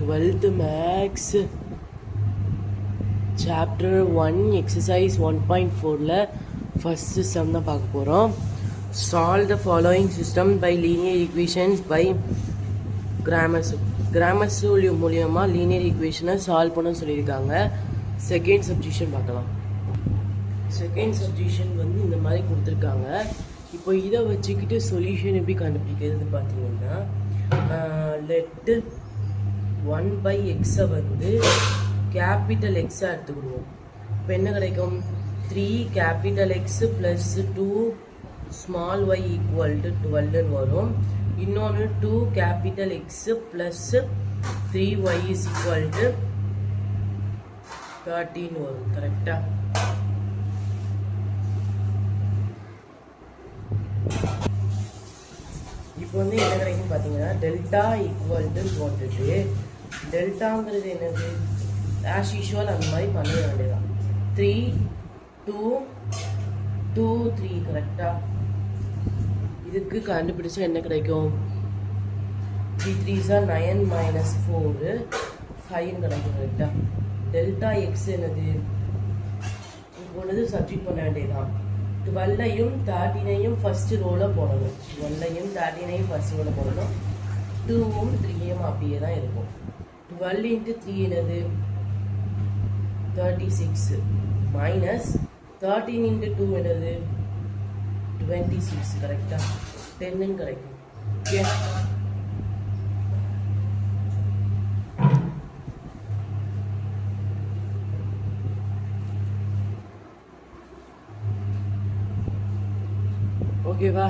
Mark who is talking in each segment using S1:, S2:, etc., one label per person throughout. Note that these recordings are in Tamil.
S1: 12th Max Chapter 1 Exercise 1.4 first sum தான் பார்க்க போகிறோம். Solve the following system by linear equations by Cramer's rule மூலியமாக linear equation சால்வ் பண்ண சொல்லியிருக்காங்க. செகண்ட் சப்ஸ்டியூஷன் பார்க்கலாம். செகண்ட் சப்ஸ்டியூஷன் வந்து இந்த மாதிரி கொடுத்துருக்காங்க. இப்போ இதை வச்சுக்கிட்டு சொல்யூஷன் எப்படி கண்டுபிடிக்கிறது பார்த்தீங்கன்னா, லெட் 1/x வந்து கேபிட்டல் எக்ஸாக எடுத்துக்கிடுவோம். இப்போ என்ன கிடைக்கும்? 3 capital X plus 2 small Y equal to 12 வரும். இன்னொன்று 2 capital X plus 3y is equal to 13 வரும். கரெக்டா? இப்போ வந்து என்ன கிடைக்கும் பார்த்தீங்கன்னா, டெல்டா ஈக்குவல் டு போட்டுட்டு டெல்டாங்கிறது என்னது? ஆஸ் யூஷுவல் அந்த மாதிரி பண்ண வேண்டியதான். 3 2 2 3 கரெக்டா? இதுக்கு கண்டுபிடிச்சா என்ன கிடைக்கும்? 3 3s are 9 minus 4 5 கிடைக்கும். கரெக்டா? டெல்டா எக்ஸ் என்னது? இப்பொழுது சப்ஸ்டிட்யூட் பண்ண வேண்டியதான். 12ஐயும் 13ஐயும் ஃபர்ஸ்ட் ரோல போடணும். 12ஐயும் 13ஐயும் ஃபர்ஸ்ட் ரோல போடணும். 2ம் 3யும் அப்படியே தான் இருக்கும். 12 into 3 என்னது? 36 மைனஸ் 13 into 2 என்னது? 26. கரெக்டா? 10 கிடைக்கும். ஓகே, ஓகேவா?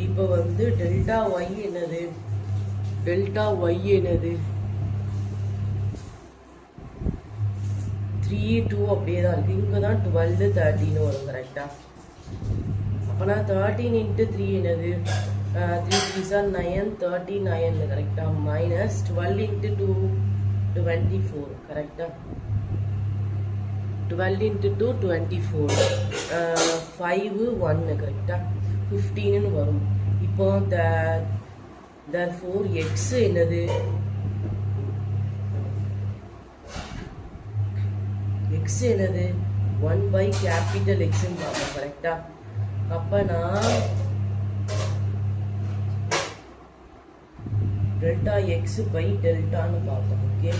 S1: இப்போ வந்து டெல்டா ஒய் என்னது? டெல்டா ஒய் என்னது? 3 2 அப்படியே தான் இருக்கு. இங்கே தான் 12 13 வரும். கரெக்டா? அப்போனா 13 into 3 என்னது? 3 3s are 9 39. கரெக்டா? Minus 12 into 2 24. கரெக்டா? 12 into 2 24. 5 1. கரெக்டா? 15 வரும். இப்போ therefore x என்னது? x என்னது? 1 by capital X ன்னு பார்ப்போம். கரெக்டா? அப்ப நான் டெல்டா எக்ஸ் பை டெல்டான்னு பார்ப்போம். ஓகே,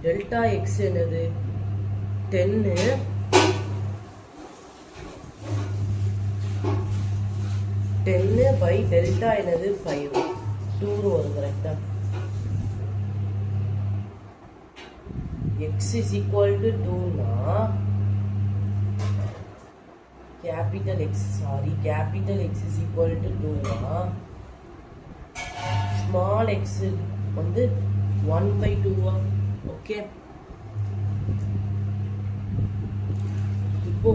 S1: டெல்டா எக்ஸ் என்னது? 10 10 by டெல்டா என்னது? 5 2 வரும். கரெக்டா? x is equal to 2 னா capital X is equal to 2 னா small x வந்து 1/2. ஓகே, இப்போ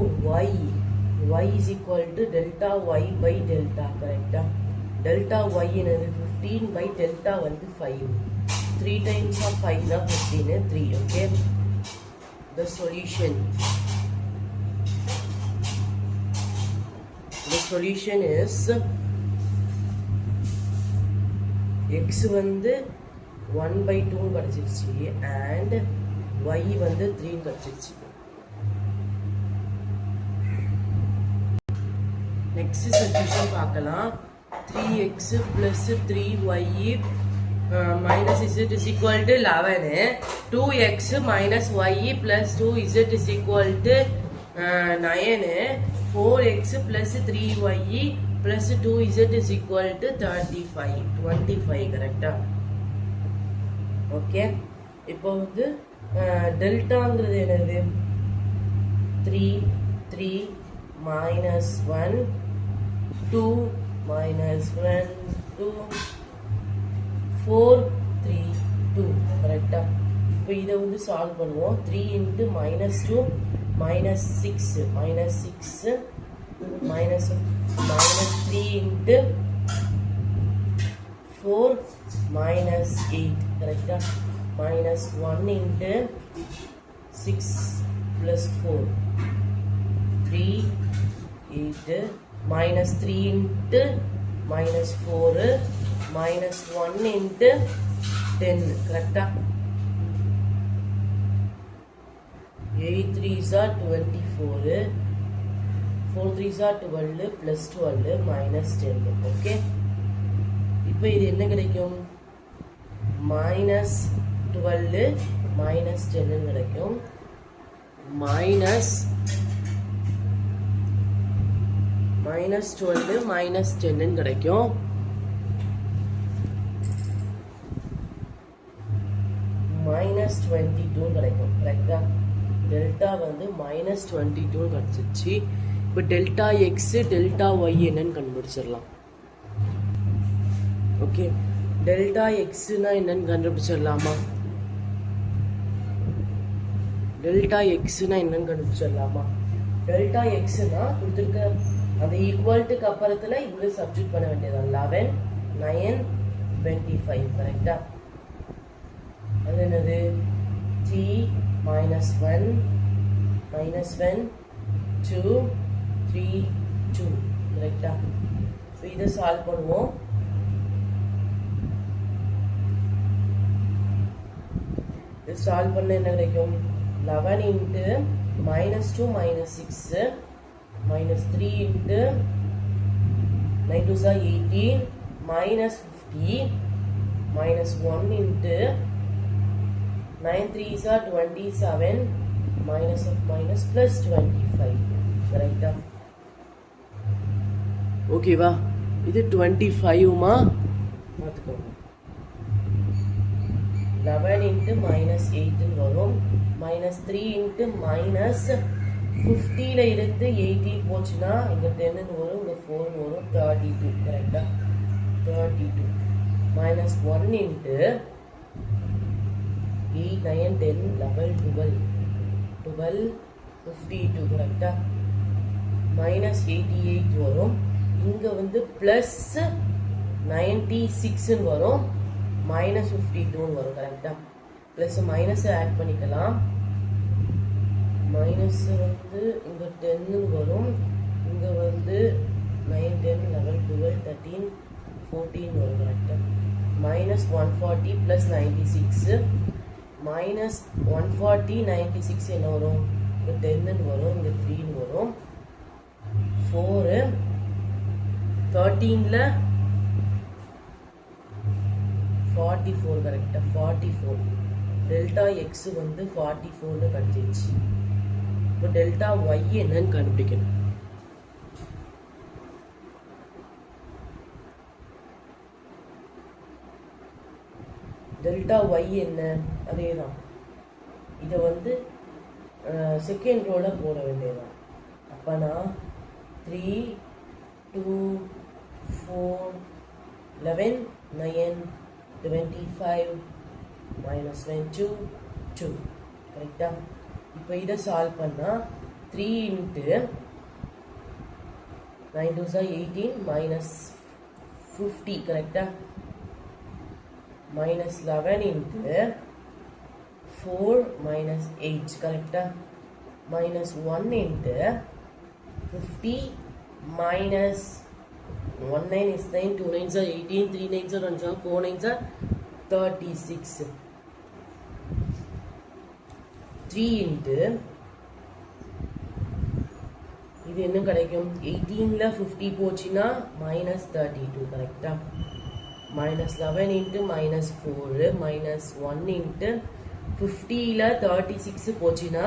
S1: y is equal to delta y by delta. கரெக்டா? delta y என்னது? 15 by delta வந்து 5. 3 times of 5 na 15 3. Okay, the solution is x வந்து 1/2 கிடைச்சிருச்சு and y வந்து 3 கிடைச்சிருச்சு. நெக்ஸ்ட் சப்ஸ்டிட்யூஷன் பார்க்கலாம். 3x plus 3y minus z is equal to 11. 2x minus y plus 2z is equal to 9. 4x plus 3y plus 2z is equal to 35. 25. கரெக்டா? ஓகே, இப்போ வந்து டெல்டாங்கிறது என்னது? 3 3 minus 1 2 minus 1 2 4 3 2. கரெக்டா? இப்போ இதை வந்து சால்வ் பண்ணுவோம். 3 into minus 2 minus 6 minus 3 into 4 minus 8. கரெக்டா? minus 1 into 6 plus 4 3 8 minus 3 into minus 4 minus 1 into 10 கரெக்டா 8 3s are 24 4 3s are 12 plus 12 minus 10 okay இப்போ இது என்ன கிடைக்கும் minus 12 minus 10 கிடைக்கும் minus 12 minus 10 கிடைக்கும் minus 22 கிடைக்கும் கரெக்டா டெல்டா வந்து minus 22 கிடைச்சிச்சு இப்போ டெல்டா x டெல்டா y என்னன்னு கண்டுபிடிச்சிடலாம் ஓகே டெல்டா எக்ஸ்னா என்னன்னு கண்டுபிடிச்சிடலாமா டெல்டா எக்ஸ்னா என்னன்னு கண்டுபிடிச்சிடலாமா டெல்டா எக்ஸ்னா கொடுத்துருக்க அந்த ஈக்குவல்ட்டுக்கு அப்புறத்துல இவ்வளோ சப்ஸ்டிட் பண்ண வேண்டியதான் 11 9 25 கரெக்டா அது என்னது 3 minus 1 minus 1 2 3 2 கரெக்டா ஸோ இதை சால்வ் பண்ணுவோம் இது சால்வ் பண்ண என்ன கிடைக்கும் 11 into minus 2 minus 6 minus 3 into 9 2s are 18 minus 50 minus 1 into 9 3s are 27 minus of minus plus 25 கரெக்டா ஓகேவா இது 25 மா பார்த்துக்கோங்க 11 into minus 8 வரும் minus 3 into minus 50 ல இருந்து 18 போச்சுன்னா இங்க 10 வரும் இங்க 4 வரும் 32 கரெக்டா 32 minus 1 into 8 9 10 11 12 52 கரெக்டா minus 88 வரும் இங்க வந்து plus 96 வரும் minus 52 வரும் கரெக்டா plus minus ஆட் பண்ணிக்கலாம் minus வந்து இங்க 10 வரும் இங்க வந்து 9 10 11 12 13 14 வரும் கரெக்டா minus 140 plus 96 minus 140 96 என்ன வரும் இங்க 10 வரும் இங்க 3 வரும் 4 13 ல 44 கரெக்டா 44 டெல்டா x வந்து 44 னு கிடைச்சிருச்சு இப்போ டெல்டா y என்னன்னு கண்டுபிடிக்கணும் டெல்டா y என்ன அதேதான் இதை வந்து செகண்ட் ரோல போட வேண்டியதான் அப்பனா 3 2 4 11 9 25 minus 2 2 கரெக்டா இப்போ இதை சால்வ் பண்ணா 3 into 9 2s are 18 minus 50 கரெக்டா minus 11 into 4 minus 8 கரெக்டா minus 1 into 50 minus 1 9 is 9 2 9s are 18 3 9s are 1 4 9s are 36 3 into இது என்ன கிடைக்கும் 18 ல 50 போச்சுனா minus 32 கரெக்டா minus 11 into minus 4 minus 1 into 50 ல 36 போச்சுனா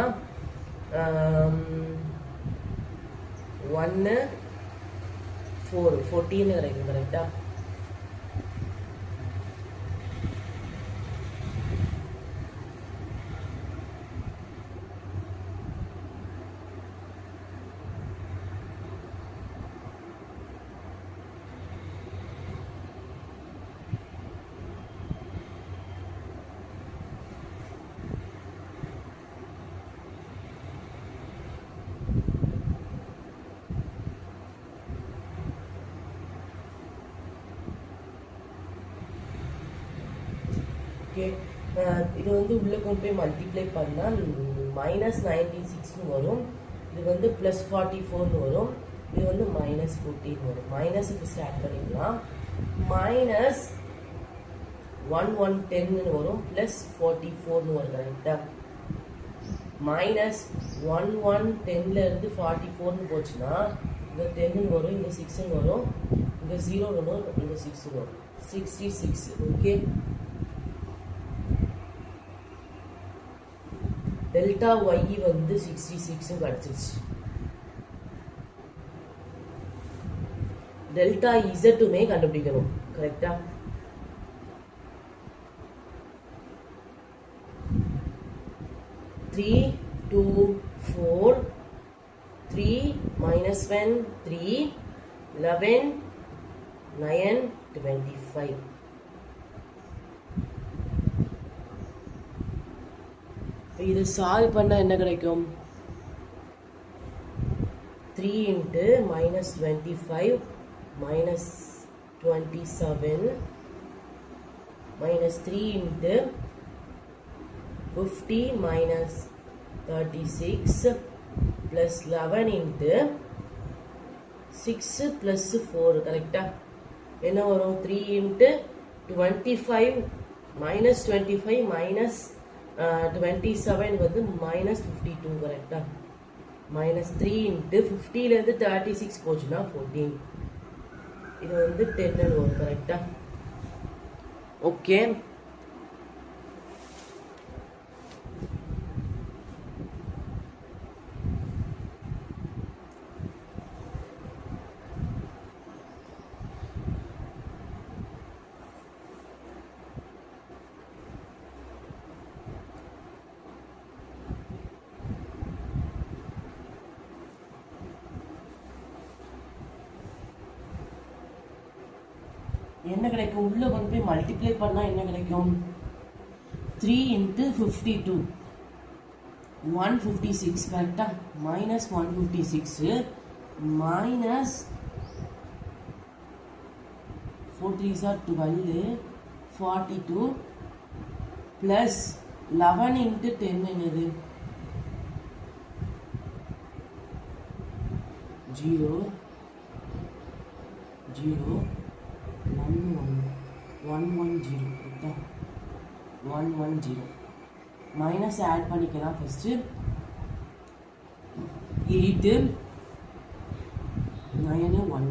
S1: 1 4 14 கிடைக்கும் கரெக்டா இது வந்து உள்ள கொண்டு போய் மல்டிப்ளை பண்ணா -96 வரும் இது வந்து +44 வரும் இது வந்து -14 வரும் மைனஸ்க்கு ஸ்டார்ட் பண்ணிக்கலாம் 1110 வரும் ப்ளஸ் 44 வரும் கரெக்டா. மைனஸ் 1110ல இருந்து 44 போச்சுன்னா இங்க 10 வரும், இங்க 6 வரும், இங்க 0 வரும், இங்க 6 வரும். 66. ஓகே, டெல்டா ஒய் வந்து 66 கிடைச்சிருச்சு. டெல்டா இசட்டுமே கண்டுபிடிக்கணும் கரெக்டா. Three 2 4 3 minus 1 3 11 9 25. இது சால்வ் பண்ணா என்ன கிடைக்கும்? 3 into minus 25 minus 27 minus 3 into 50 minus 36 plus 11 into 6 plus 4 கரெக்டா. என்ன வரும்? 3 into 25 minus 25 minus 27 வந்து minus 52 கரெக்டா. minus 3 into 50ல இருந்து 36 போச்சுன்னா 14. இது வந்து 10 வரும் கரெக்டா. ஓகே, என்ன கிடைக்கும்? உள்ள கொண்டு போய் மல்டிப்ளை பண்ணா என்ன கிடைக்கும்? 3 into 52 156 கரெக்டா. Minus 156 minus 4 3s are 12 42 plus 11 into 10 என்னது? 0 0 110 கரெக்டா. 110 மைனஸ் ஆட் பண்ணிக்கலாம். First 8 9 1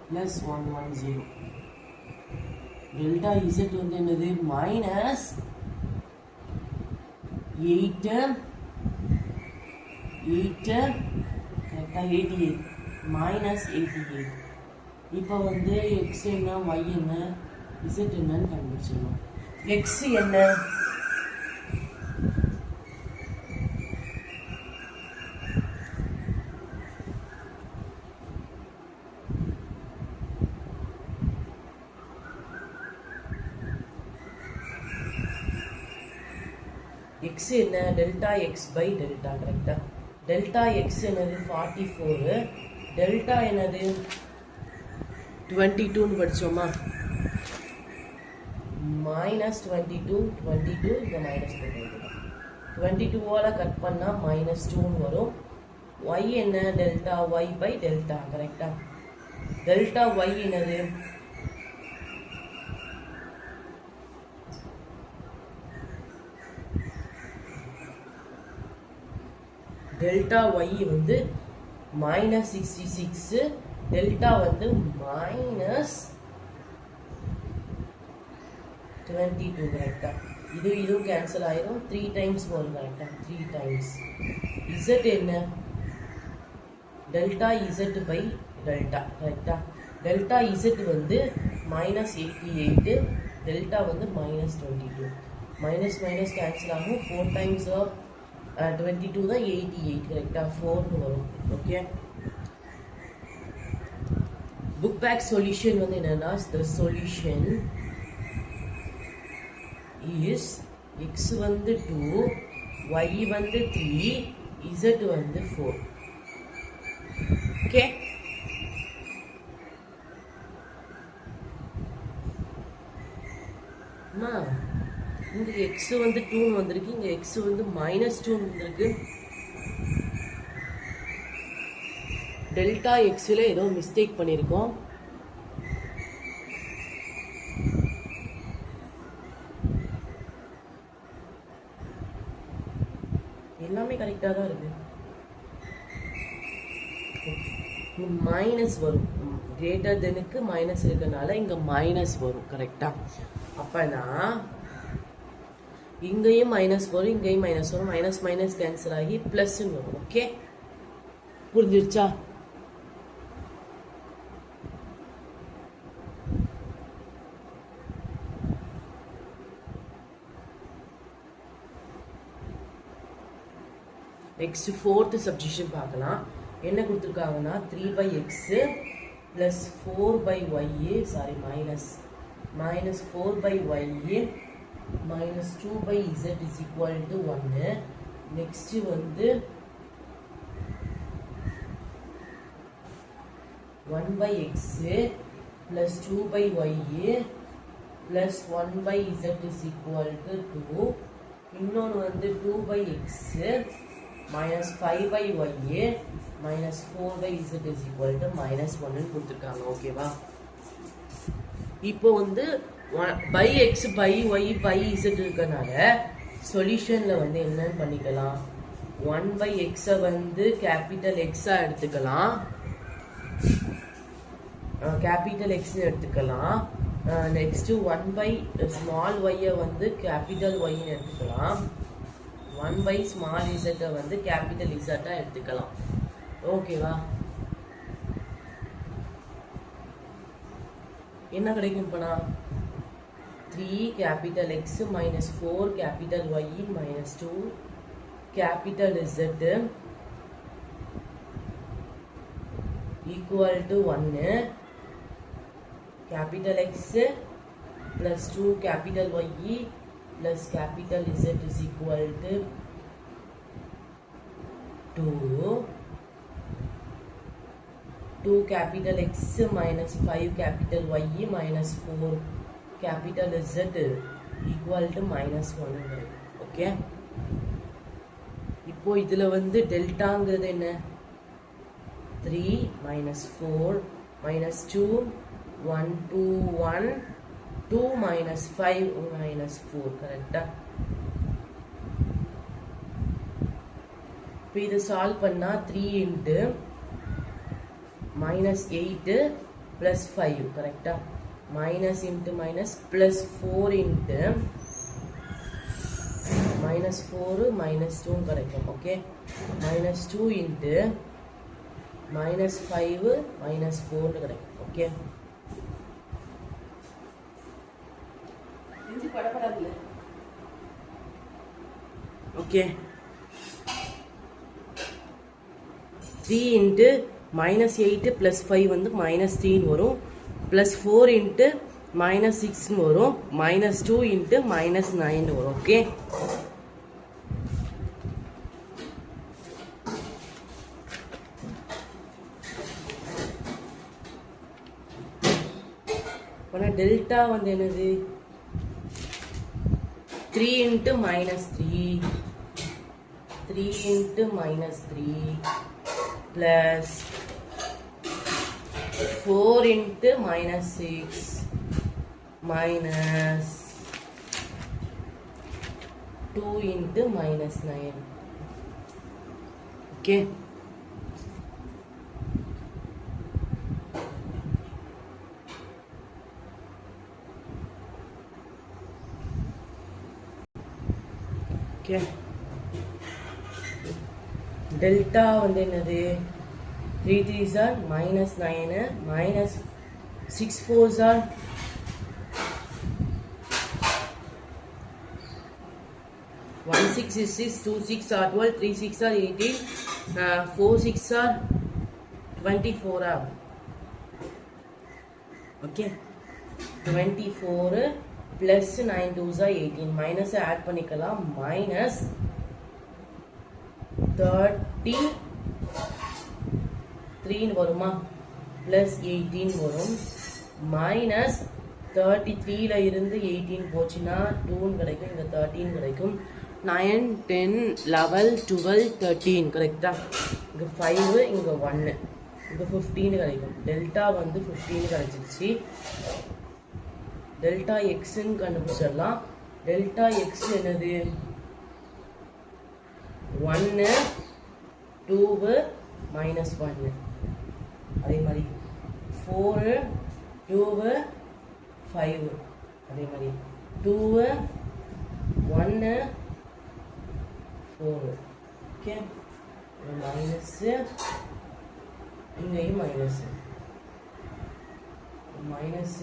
S1: plus 110. டெல்டா இசட் வந்து என்னது? மைனஸ் 8 கரெக்டா 88 மைனஸ் 88. இப்போ வந்து எக்ஸ் என்ன, ஒய் என்ன, இசட் என்னன்னு கண்டுபிடிச்சிடணும். எக்ஸ் என்ன? எக்ஸ் என்ன? டெல்டா எக்ஸ் பை டெல்டா கரெக்டா. டெல்டா எக்ஸ் என்னது? 44. டெல்டா என்னது? 22 படிச்சோமா. மைனஸ் 22 இந்த மைனஸ் 22 கட் பண்ணா மைனஸ் 2 வரும். ஒய் என்ன? டெல்டா ஒய் பை டெல்டா கரெக்டா. டெல்டா ஒய் என்னது? டெல்டா ஒய் வந்து மைனஸ் 66, டெல்டா வந்து மைனஸ் 22 கரெக்டா. இதுவும் கேன்சல் ஆயிரும். 3 டைம்ஸ் வரும் கரெக்டா. 3 டைம்ஸ். இசட் என்ன? டெல்டா இசட் பை டெல்டா கரெக்டா. டெல்டா இசட் வந்து மைனஸ் 88, டெல்டா வந்து மைனஸ் 22. மைனஸ் மைனஸ் கேன்சல் ஆகும். 4 டைம்ஸ் ஆஃப் 22 தான் 88 கரெக்டா. 4 வரும். ஓகே, புக் பேக் சொல்யூஷன் வந்து என்னன்னா, the solution is x வந்து 2, y வந்து 3, z வந்து 4. ஓகே, இங்க x வந்து 2 வந்திருக்கு, இங்க x வந்து மைனஸ் 2 வந்திருக்கு. டெல்டா எக்ஸ்ல ஏதோ மிஸ்டேக் பண்ணியிருக்கோம். எல்லாமே கரெக்டாக தான் இருக்கு. மைனஸ் வரும், கிரேட்டர் தெனுக்கு மைனஸ் இருக்கனால இங்க மைனஸ் வரும். கரெக்டா? அப்பனா இங்கேயும் மைனஸ் வரும், இங்கேயும் மைனஸ் வரும். மைனஸ் மைனஸ் கேன்சல் ஆகி பிளஸ் வரும். ஓகே, புரிஞ்சிருச்சா? நெக்ஸ்ட் ஃபோர்த் சப்ஸ்டிட்யூஷன் பார்க்கலாம். என்ன கொடுத்துருக்காங்கன்னா 3/x plus 4/y, sorry minus 4/y minus 2/z is equal to 1. Next வந்து 1/x plus 2/y plus 1/z is equal to 2. இன்னொன்று வந்து 2/x minus 5/y minus 4/z is equal to minus 1 கொடுத்துருக்காங்க. ஓகேவா? இப்போ வந்து by x by y by z இருக்கனால சொல்யூஷன்ல வந்து என்னன்னு பண்ணிக்கலாம், 1/x வந்து கேபிட்டல் எக்ஸா எடுத்துக்கலாம், கேபிட்டல் எக்ஸ் எடுத்துக்கலாம். நெக்ஸ்ட் 1/, ஸ்மால் y வந்து கேபிட்டல் y எடுத்துக்கலாம். 1/, ஸ்மால் z வந்து கேபிட்டல் z எடுத்துக்கலாம். ஓகேவா? என்ன கிடைக்கும் இப்பனா 3 capital x minus 4 capital y minus 2 capital z equal to 1. capital X plus 2 capital Y plus capital Z is equal to 2 capital X minus 5 capital Y minus 4 capital Z equal to minus 1. Okay. இப்போ இதுல வந்து டெல்டாங்கிறது என்ன, 3 minus 4 minus 2 1 2 1 2 minus 5 minus 4. கரெக்டா? இப்போ இதை சால்வ் பண்ணா 3 into minus 8 plus 5. கரெக்டா? minus into minus plus 4 into minus 4 minus 2 கிடைக்கும். Okay, minus 2 into minus 5 minus 4 கிடைக்கும். Okay, okay, 3 into minus 8 plus 5 வந்து minus 3 வரும், plus 4 into minus 6 வரும், minus 2 into minus 9 வரும். ஓகே, டெல்டா வந்து என்னது, 3 into minus 3 3 into minus 3 plus 4 into minus 6 minus 2 into minus 9. Okay. Okay. Delta வந்து என்னது, 3 3s are minus 9 minus 6 4s are 1 6 is 6 2 6 are 12 3 6 are 18 4 6 are 24 are. Okay, 24 plus 9 2s are 18 minus add பண்ணிக்கலாம், minus 33 வருமா, plus 18 வரும், minus 33 ல இருந்து 18 போச்சுன்னா 2 கிடைக்கும், இங்க 13 கிடைக்கும், 9 10 11 12 13. கரெக்டா? இங்க 5 இங்க 1 இங்க 15 கிடைக்கும். டெல்டா வந்து 15 கிடைச்சிருச்சு. டெல்டா எக்ஸ்ன்னு கண்டுபிடிச்சிடலாம். டெல்டா எக்ஸ் என்னது, 1 2 minus 1 அதே மாதிரி 4 2 5 அதே மாதிரி 2 1 4 ஓகே மைனஸ் இங்கேயும் மைனஸ் மைனஸ்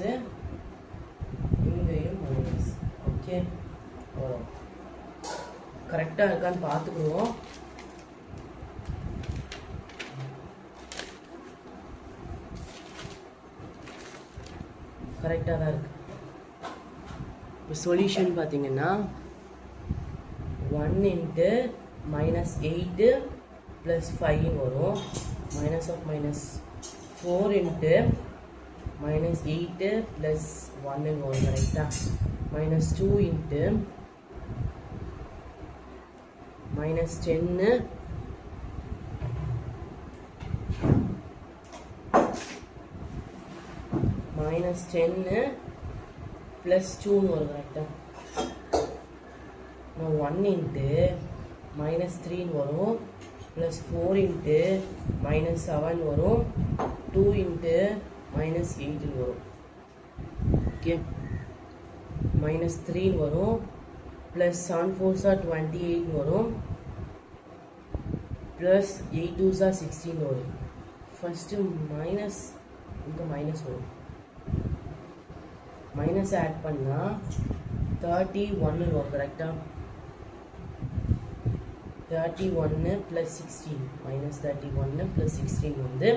S1: இங்கேயும் மைனஸ் ஓகே கரெக்டாக இருக்கான்னு பார்த்துக்குவோம் கரெக்டாக தான் இருக்கு இப்போ சொல்யூஷன் பார்த்தீங்கன்னா 1 into -8 plus 5 வரும் minus of minus 4 into -8 plus 1 வரும் கரெக்டா -2 into -10 -10 plus 2 வரும் கரெக்டா 1 into -3 வரும் plus 4 into -7 வரும் 2 into -8 வரும் ஓகே -3 வரும் plus 7 4s are 28 வரும் plus 8 2s are 16 வரும் ஃபர்ஸ்ட் மைனஸ் இங்கே மைனஸ் வரும் மைனஸ் ஆட் பண்ணா 31 வரும் கரெக்டா 31 plus 16 minus 31 plus 16 வந்து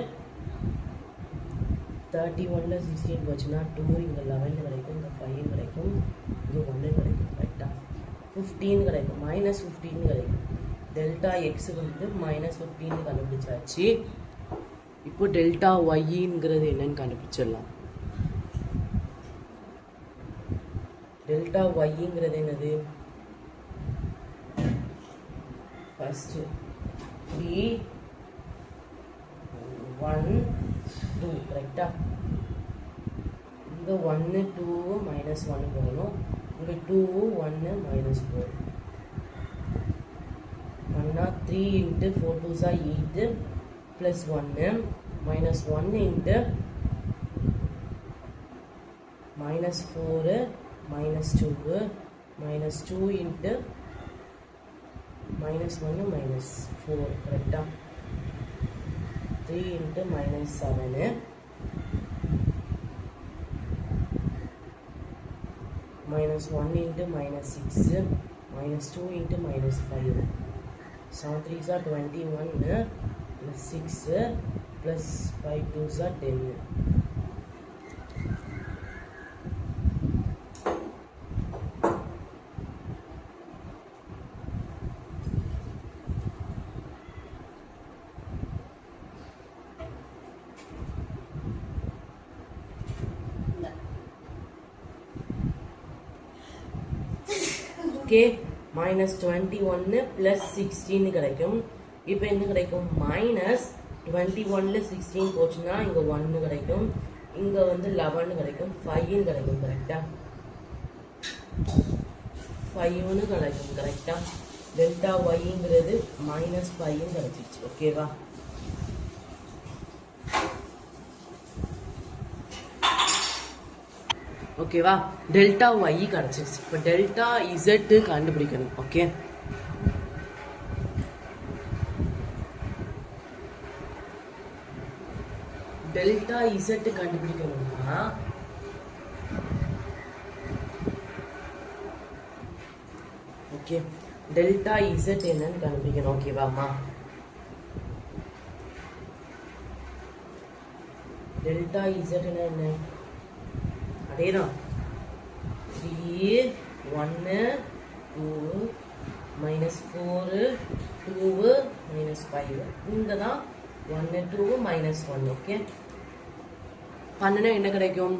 S1: 31 ல 16 போச்சுன்னா 2 இங்க 11 கிடைக்கும் இங்க 5 கிடைக்கும் இங்க 1 கிடைக்கும் கரெக்டா 15 கிடைக்கும் -15 கிடைக்கும் டெல்டா எக்ஸ் வந்து -15 கண்டுபிடிச்சாச்சு இப்போ டெல்டா ஒய்ங்கிறது என்னன்னு கண்டுபிடிச்சிடலாம் டெல்டா ஒய்ங்கிறது என்னது ஃபர்ஸ்ட் 3 1 2 கரெக்டா இங்க 1 2 -1 போகணும் இங்க 2 1 -4 பண்ணா 3 into 4 2s are 8 plus 1 minus 1 into -4 -2 -2 into -1 -4 கரெக்டா 3 into -7 -1 into -6 -2 into -5 7 3s are 21 plus 6 plus 5 2s are 10 okay -21 plus 16 கிடைக்கும் இப்போ என்ன கிடைக்கும் -21 ல 16 போச்சுன்னா இங்க 1 கிடைக்கும் இங்க வந்து 11 கிடைக்கும் 5 கிடைக்கும் கரெக்டா 5 கிடைக்கும் கரெக்டா டெல்டா ஒய்ங்கிறது -5 கிடைச்சிருச்சு ஓகேவா ஓகேவா டெல்டா ஒய் கிடைச்சிருச்சு இப்போ டெல்டா இசட் கண்டுபிடிக்கணும் ஓகே டெல்டா இசட் கண்டுபிடிக்கணும்னா ஓகே டெல்டா இசட் என்னன்னு கண்டுபிடிக்கணும் ஓகேவாமா டெல்டா இசட் என்ன அதேதான் 3 1 2 -4 2 -5 இங்க தான் 1 2 -1 ஓகே பண்ணனா என்ன கிடைக்கும்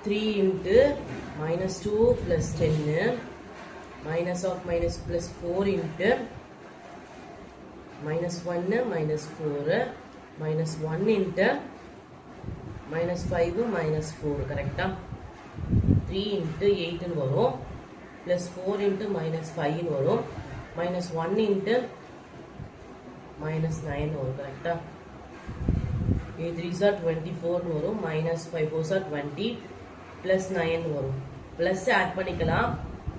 S1: 3 into -2 plus 10 minus of minus plus 4 into -1 -4 -1 into -5 -4 கரெக்டா 3 into 8 வரும் plus 4 into -5 வரும் minus 1 into minus 9 வரும் கரெக்டா 8 3s are 24 வரும் minus 5 4s are 20 plus 9 வரும் plus add பண்ணிக்கலாம்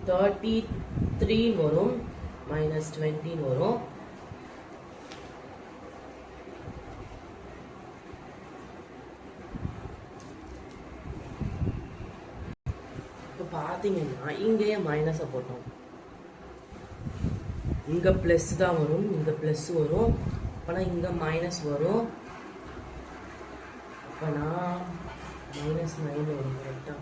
S1: 33 வரும் minus 20 வரும் இப்போ பாத்தீங்கன்னா இங்கேயே மைனஸை போட்டோம் இங்க பிளஸ் தான் வரும் இங்க பிளஸ் வரும் அப்பனா இங்க மைனஸ் வரும் அப்பனா minus 9 வரும் கரெக்டா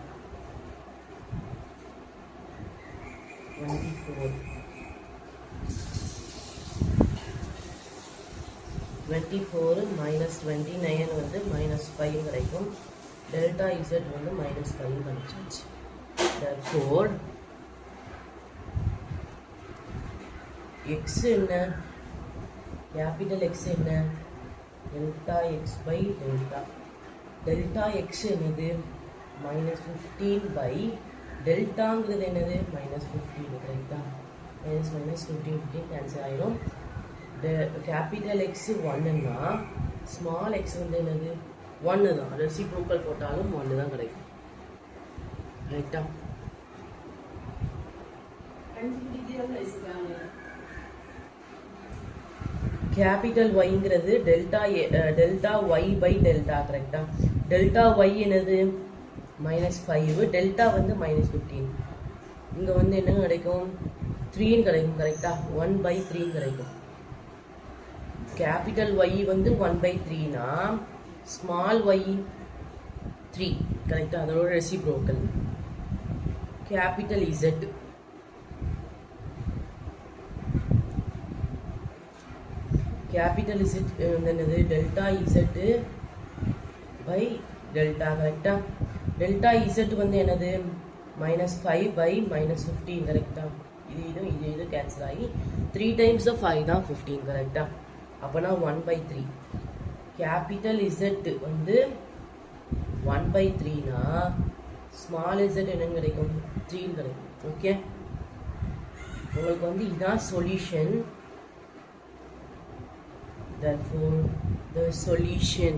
S1: 24 minus 29 வந்து minus 5 கிடைக்கும் delta z வந்து minus 5 கிடைச்சிச்சு therefore x என்ன capital X என்ன delta x by delta x என்னது minus 15 by deltaங்கிறது என்னது minus 15 கரெக்டா minus 15 cancel ஆயிடும் capital X 1 னா small x வந்து என்னது 1 தான் reciprocal போட்டாலும் 1 தான் கிடைக்கும் கரெக்டா capital Y ங்கிறது delta y by delta கரெக்டா delta y என்னது minus 5 delta வந்து minus 15 இங்க வந்து என்ன கிடைக்கும் 3 கிடைக்கும் கரெக்டா 1 by 3 கிடைக்கும் capital Y வந்து 1 by 3 னா small y 3 கரெக்டா அதோட reciprocal capital Z capital Z என்னது delta Z by delta கரெக்டா delta Z வந்து என்னது minus 5 by minus 15 கரெக்டா இது கேன்சல் ஆகி 3 times of 5 தான் 15 கரெக்டா அப்பனா 1 by 3 capital Z வந்து 1 by 3 னா small z என்னன்னு கிடைக்கும் 3 கிடைக்கும் ஓகே உங்களுக்கு வந்து இதான் solution therefore the solution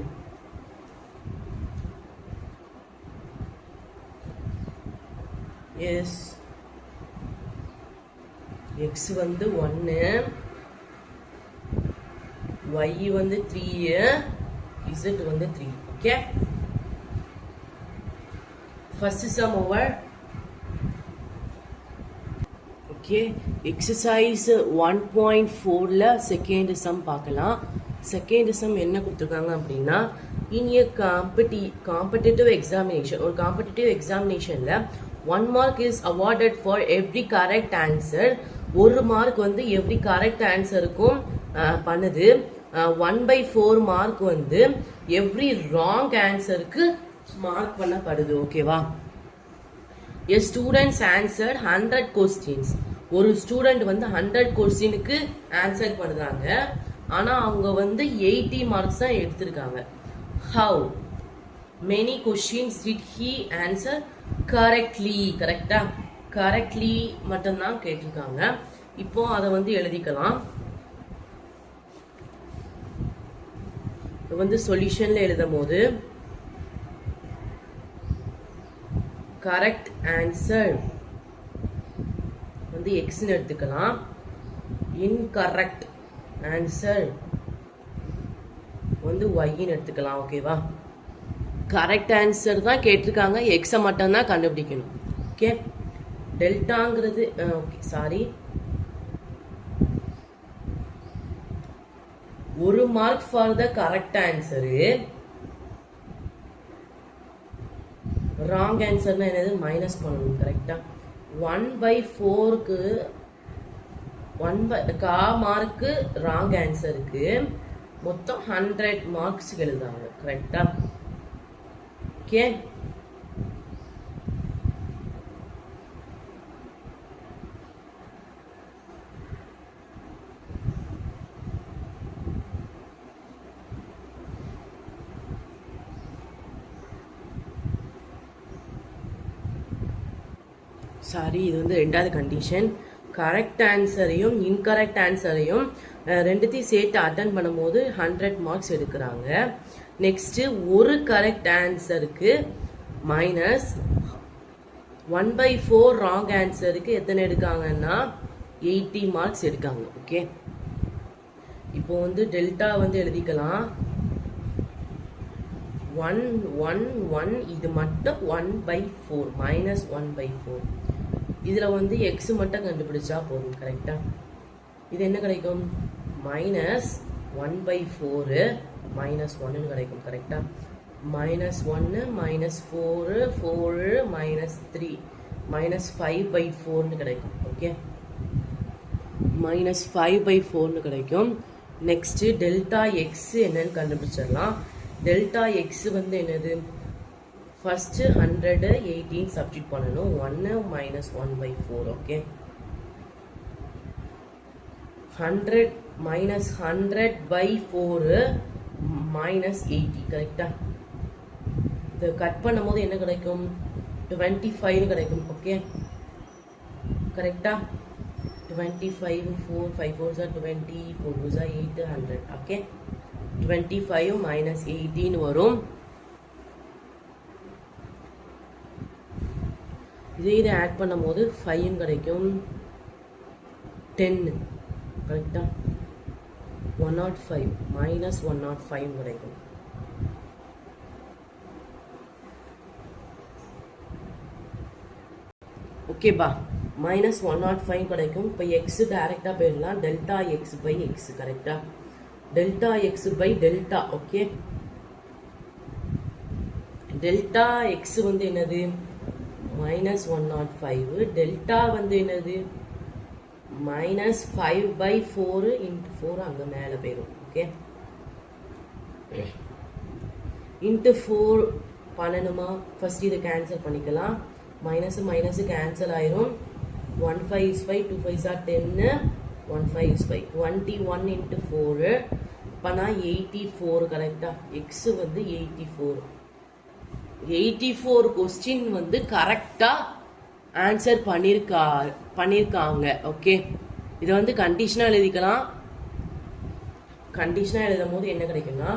S1: is x வந்து 1 y வந்து 3 z வந்து 3 okay first sum over okay exercise 1.4 ல second sum பார்க்கலாம் second sum என்ன கொடுத்திருக்காங்க அப்படினா in a competitive examination or competitive examinationல 1 mark is awarded for every correct answer ஒரு மார்க் வந்து every correct answerக்கும் பண்ணுது 1/4 மார்க் வந்து every wrong answerக்கு மார்க் பண்ணப்படுது ஓகேவா a students answered 100 questions ஒரு ஸ்டூடண்ட் வந்து 100 क्वेश्चनக்கு ஆன்சர் பண்ணுறாங்க ஆனா அவங்க வந்து 80 மார்க்ஸ் தான் எடுத்திருக்காங்க how many questions did he answer correctly கரெக்ட்டா correctly மட்டும் தான் கேட்டிருக்காங்க இப்போ அத வந்து எழுதிக்கலாம் இது வந்து சொல்யூஷன்ல எழுதும்போது correct answer வந்து x ன்னு எடுத்துக்கலாம் incorrect answer வந்து y ன்னு எடுத்துக்கலாம் ஓகேவா கரெக்ட் ஆன்சர் தான் கேட்டிருக்காங்க x மட்டும் தான் கண்டுபிடிக்கணும் ஓகே டெல்டாங்கிறது ஓகே சாரி ஒரு mark for the correct answer wrong ஆன்சர்னா என்னது மைனஸ் பண்ணணும் கரெக்டா 1/4க்கு 1 மார்க்கு ராங் ஆன்சருக்கு மொத்தம் 100 மார்க்ஸ் எழுதுறாங்க கரெக்டா ஓகே சாரி இது வந்து ரெண்டாவது கண்டிஷன் கரெக்ட் ஆன்சரையும் இன்கரெக்ட் ஆன்சரையும் ரெண்டுத்தையும் சேர்த்து அட்டன் பண்ணும்போது 100 மார்க்ஸ் எடுக்கிறாங்க. நெக்ஸ்ட் ஒரு கரெக்ட் ஆன்சருக்கு மைனஸ் 1/4 ராங் ஆன்சருக்கு எத்தனை எடுக்காங்கன்னா 80 மார்க்ஸ் எடுக்காங்க. ஓகே, இப்போ வந்து டெல்டா வந்து எழுதிக்கலாம். 1 1 1 இது மட்டும் 1/4 மைனஸ் 1/4. இதில் வந்து எக்ஸ் மட்டும் கண்டுபிடிச்சா போதும். கரெக்டா? இது என்ன கிடைக்கும்? மைனஸ் 1/4 மைனஸ் 1 கிடைக்கும். கரெக்டா? மைனஸ் 1 மைனஸ் 4 4 மைனஸ் 3 மைனஸ் 5/4 கிடைக்கும். ஓகே, மைனஸ் 5/4 கிடைக்கும். நெக்ஸ்ட் டெல்டா எக்ஸ் என்னன்னு கண்டுபிடிச்சிடலாம். டெல்டா எக்ஸ் வந்து என்னது? ஃபர்ஸ்ட் 100 18 சப்ஸ்டிட் பண்ணணும். 1 மைனஸ் 1/4. Okay, 100 minus 100/4 minus 80. கரெக்டா? இது கட் பண்ணும் போது என்ன கிடைக்கும்? 25 கிடைக்கும். ஓகே, கரெக்டா? 25 4 5 4s are 20 4 2s are 8 100. Okay, 25 minus 18 வரும். இதை ஆட் பண்ணும் போது 5 கிடைக்கும். 10. கரெக்டா? 105 மைனஸ் 105 கிடைக்கும். ஓகேப்பா, மைனஸ் 105 கிடைக்கும். இப்போ எக்ஸ் டைரக்டா போயிடலாம். Delta X by X. கரெக்டா? Delta X by delta. Okay, delta X வந்து என்னது? மைனஸ் 105. டெல்டா வந்து என்னது? மைனஸ் 5/4 இன்ட்டு 4 அங்கே மேலே போயிடும். ஓகே, இன்ட்டு 4 பண்ணணுமா? ஃபர்ஸ்ட் இதை கேன்சல் பண்ணிக்கலாம். மைனஸ் மைனஸ் கேன்சல் ஆயிரும். 1 5 is 5 2 5s are 10 1 5 is 5 21 into 4 பண்ணா 84. கரெக்டா? எக்ஸ் வந்து 84. 84 கொஸ்டின் வந்து கரெக்டா ஆன்சர் பண்ணிருக்காங்க. ஓகே, இதை வந்து கண்டிஷனா எழுதிக்கலாம். கண்டிஷனா எழுதும் போது என்ன கிடைக்கும்னா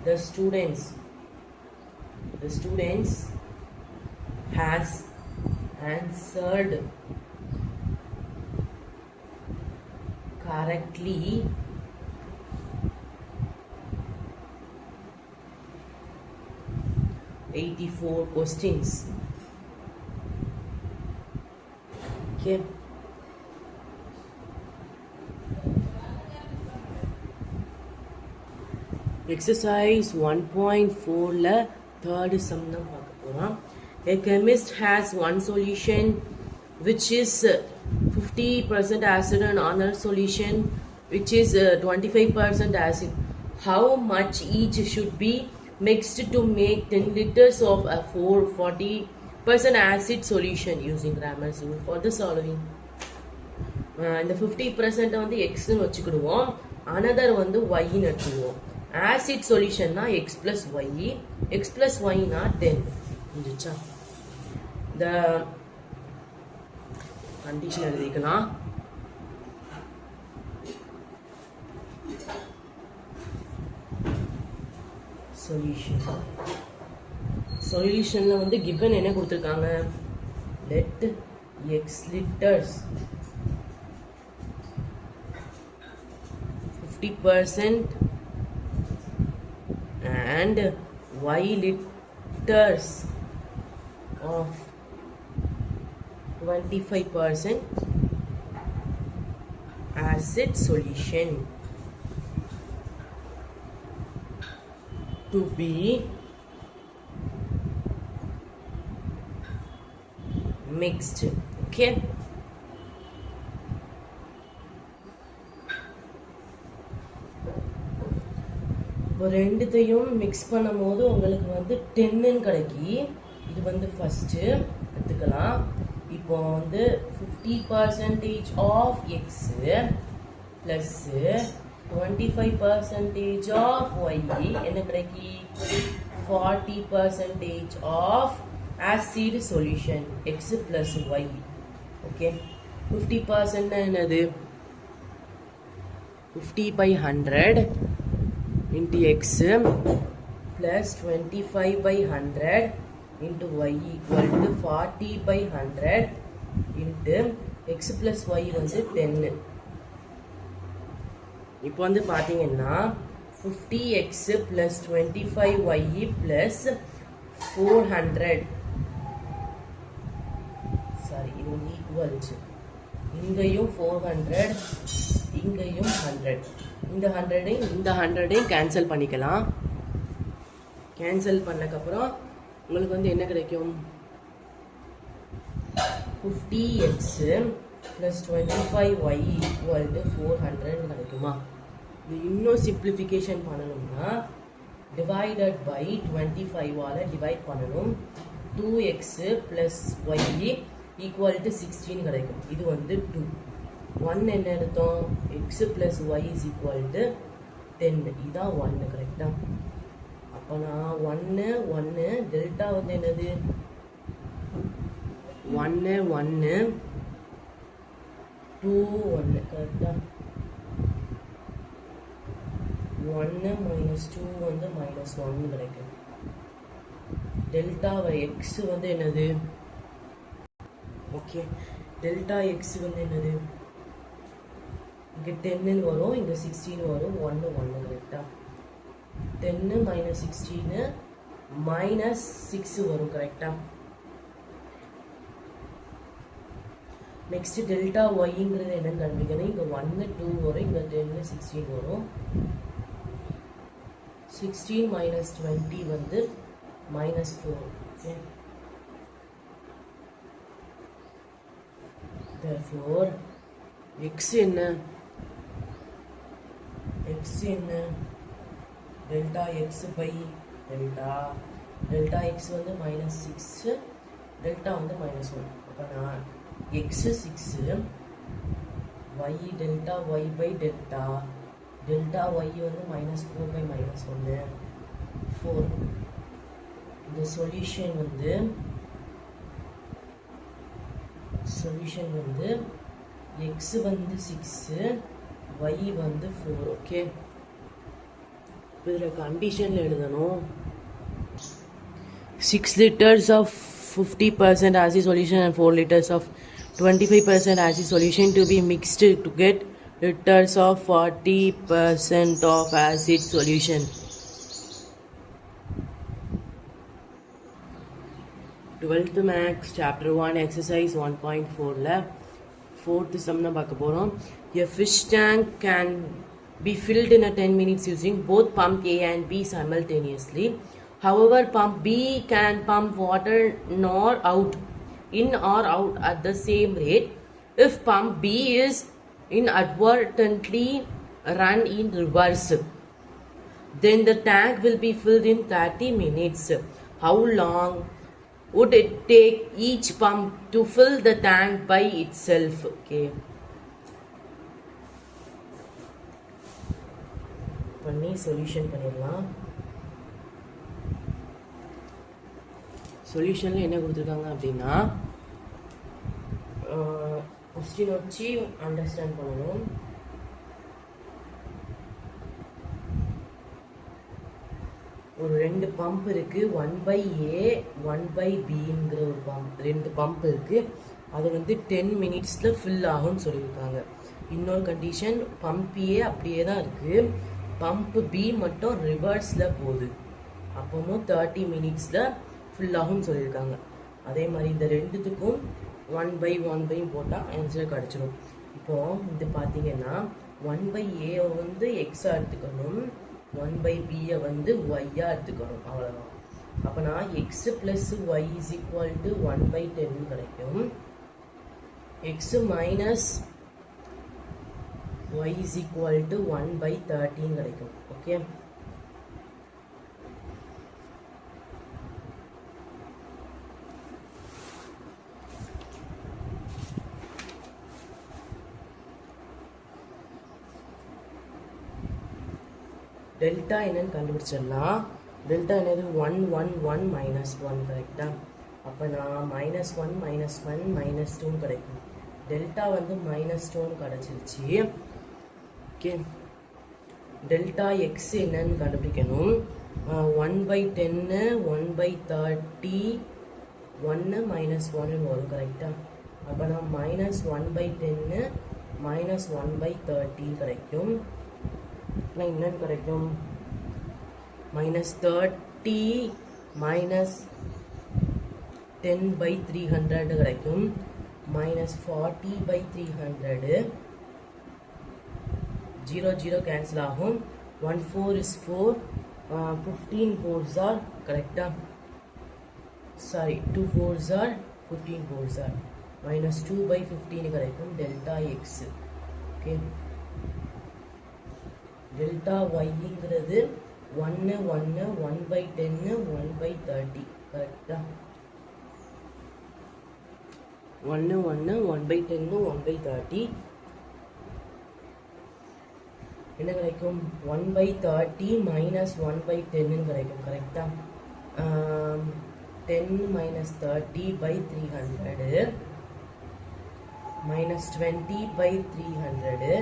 S1: the students has answered correctly (84 questions). Okay, exercise 1.4 ல third sum தான் பார்க்க போறோம். A chemist has one solution which is 50% acid and another solution which is 25% acid. How much each should be mixed to make 10 liters of a 40% acid solution using Raman's rule for the following? இந்த 50% வந்து x ன்னு வச்சுக்கிடுவோம். another வந்து y ன்னு எடுத்துக்குவோம். acid solutionனா x plus y னா 10. புரிஞ்சுச்சா? the condition எழுதிக்கலாம். சொல்யூஷன்ல வந்து given என்ன கொடுத்திருக்காங்க? let x liters 50% and y liters of 25% acid solution to be mixed. Okay, இப்போ ரெண்டுத்தையும் மிக்ஸ் பண்ணும்போது உங்களுக்கு வந்து 10 கிடைக்கி. இது வந்து ஃபர்ஸ்ட் எடுத்துக்கலாம். இப்போ வந்து 50% of x plus 25% of y என்ன கிடைக்கி? 40% of acid solution x plus y. Okay, 50% என்னது 50/100 into x plus 25/100 into y equal to 40/100 into x plus y வந்து 10. இப்போ வந்து பாத்தீங்கன்னா 50x plus 25y plus 400 sorry இது ஈக்குவல்ஸ் இங்கேயும் 400 இங்கேயும் 100 இந்த 100ஐயும் கேன்சல் பண்ணிக்கலாம். கேன்சல் பண்ணக்கப்புறம் உங்களுக்கு வந்து என்ன கிடைக்கும் 50x plus 25y equal to 400 கிடைக்குமா? இது இன்னும் சிம்பிளிஃபிகேஷன் பண்ணணும்னா டிவைடட் பை 25ஆல் டிவைட் பண்ணணும். 2x plus y equal to 16 கிடைக்கும். இது வந்து 2. 1 என்ன எடுத்தோம் x plus y is equal to 10. இதான் 1 கரெக்டா? அப்போ நான் 1 டெல்டா வந்து என்னது 1 1 2 1 கரெக்டா? 1 minus 2 வந்து minus 1 கிடைக்கும். டெல்டா x வந்து என்னது ஓகே டெல்டா x வந்து என்னது இங்க 10 வரும் இங்க 16 வரும் 1 1 கரெக்டா? 10 minus 16 minus 6 வரும் கரெக்டா? நெக்ஸ்ட் டெல்டா yங்கிறது என்னன்னு கண்டுபிடிக்கணும். இங்க 1 2 வரும் இங்க 10 16 வரும். 16 minus 20 வந்து minus 4. Okay. Therefore x என்ன delta x by delta x வந்து minus 6 delta வந்து minus 1. அப்போ நான் x 6 y delta y by delta y வந்து minus 4 by minus 1 4. இந்த சொல்யூஷன் வந்து x வந்து 6 y வந்து 4. ஓகே இதில் கண்டிஷனில் எழுதணும் 6 liters of 50% acid solution and 4 liters of 25% acid solution to be mixed to get liters of 40% of acid solution. 12th max chapter 1 exercise 1.4 la 4th sum na paaka porom. A fish tank can be filled in a 10 minutes using both pump A and B simultaneously. However, pump B can pump water in or out at the same rate. If pump B is inadvertently run in reverse, then the tank will be filled in 30 minutes. How long would it take each pump to fill the tank by itself? Okay. பண்ணி சொல்யூஷன் பண்ணிடலாம். சொல்யூஷனில் என்ன கொடுத்துருக்காங்க அப்படின்னா கொஸ்டின் வச்சு அண்டர்ஸ்டாண்ட் பண்ணணும். ஒரு 2 பம்ப் இருக்கு. 1/A 1/Bங்கிற ஒரு பம்ப் 2 பம்ப் இருக்கு. அது வந்து 10 மினிட்ஸ்ல ஃபில் ஆகும்னு சொல்லியிருக்காங்க. இன்னொரு கண்டிஷன் பம்ப் A அப்படியே தான் இருக்கு, பம்ப் B மட்டும் ரிவர்ஸ்ல போகுது. அப்பவும் 30 மினிட்ஸ்ல ஃபில் ஆகும்னு சொல்லியிருக்காங்க. அதே மாதிரி இந்த ரெண்டுத்துக்கும் 1/1 போட்டால் ஆன்சர் கிடச்சிடும். இப்போ இது பார்த்தீங்கன்னா 1/A வந்து எக்ஸா எடுத்துக்கணும், 1/B வந்து ஒய்யா எடுத்துக்கணும், அவ்வளோதான். அப்போ நான் X plus Y is equal to 1/10 கிடைக்கும். X minus y is equal to 1/13 கிடைக்கும். ஓகே, டெல்டா என்னன்னு கண்டுபிடிச்சிடலாம். டெல்டா என்னது 1 1 1 -1 கரெக்டா? அப்போ நான் -1 -1 -2 கிடைக்கும். டெல்டா வந்து -2 கிடச்சிருச்சு. ஓகே, டெல்டா எக்ஸ் என்னன்னு கண்டுபிடிக்கணும். 1/10 1/30 1 -1 வரும் கரெக்டாக. அப்போ நான் -1/10 -1/30 கிடைக்கும். நான் என்னன்னு கிடைக்கும், -30 -10/300 கிடைக்கும். -40/300 0 0 கேன்சல் ஆகும். 1 4 is 4 15 4s are கரெக்டா. Sorry 2 4s are 15 4s are -2/15 கிடைக்கும் டெல்டா எக்ஸ். ஓகே, டெல்டா ஒய்ங்கிறது 1 1 1/10 1/30 கரெக்டா. 1 1 1/10 1/30 என்ன கிடைக்கும், 1/30 -1/10 கிடைக்கும் கரெக்டா. 10 -30/300 -20/300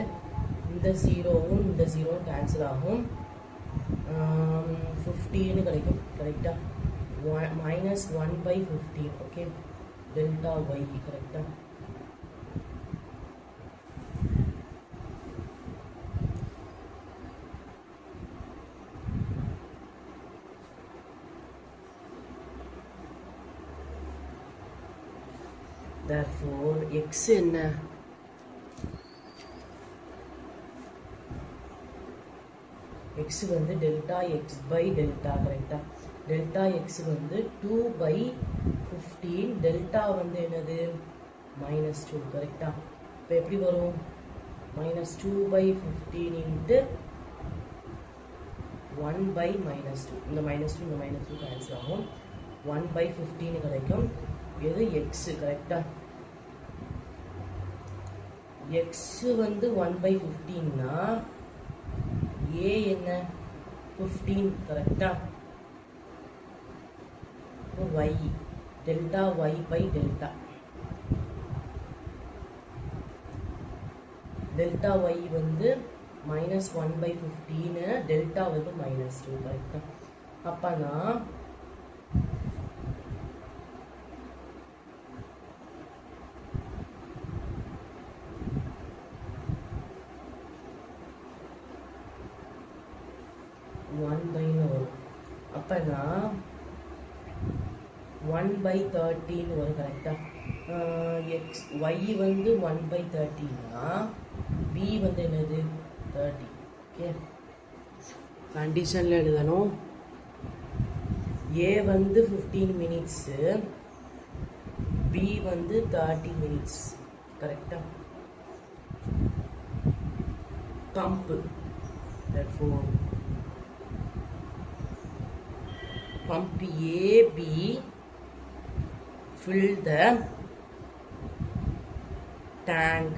S1: இந்த ஜீரோவும் இந்த ஜீரோ கேன்சல் ஆகும். 15 கிடைக்கும் கரெக்டா. -1/15. ஓகே, டெல்டா ஒய் கரெக்டா. Therefore, x என்ன, x வந்து டெல்டா எக்ஸ் பை டெல்டா கரெக்டா. டெல்டா எக்ஸ் வந்து 2/15, டெல்டா வந்து என்னது -2 கரெக்டா. இப்போ எப்படி வரும், -2/15 இன்ட்டு 1/-2. இந்த -2 இந்த -2 கேன்சல் ஆகும். 1/15 கிடைக்கும். எது எக்ஸ் கரெக்டா. எக்ஸ் வந்து 1/15னா ஏ என்ன 15 கரெக்டா. Y delta Y by delta. Delta Y வந்து -1/15, டெல்டா வந்து -2 கரெக்டா. அப்பனா 1/9 வரும். அப்பனா 1/13 வரும் கரெக்டா. எக்ஸ் ஒய் வந்து 1/13னா பி வந்து என்னது 30. ஓகே, கண்டிஷனில் எழுதணும். ஏ வந்து 15 மினிட்ஸு, பி வந்து 30 மினிட்ஸ் கரெக்டா. Pump therefore pump AB fill the tank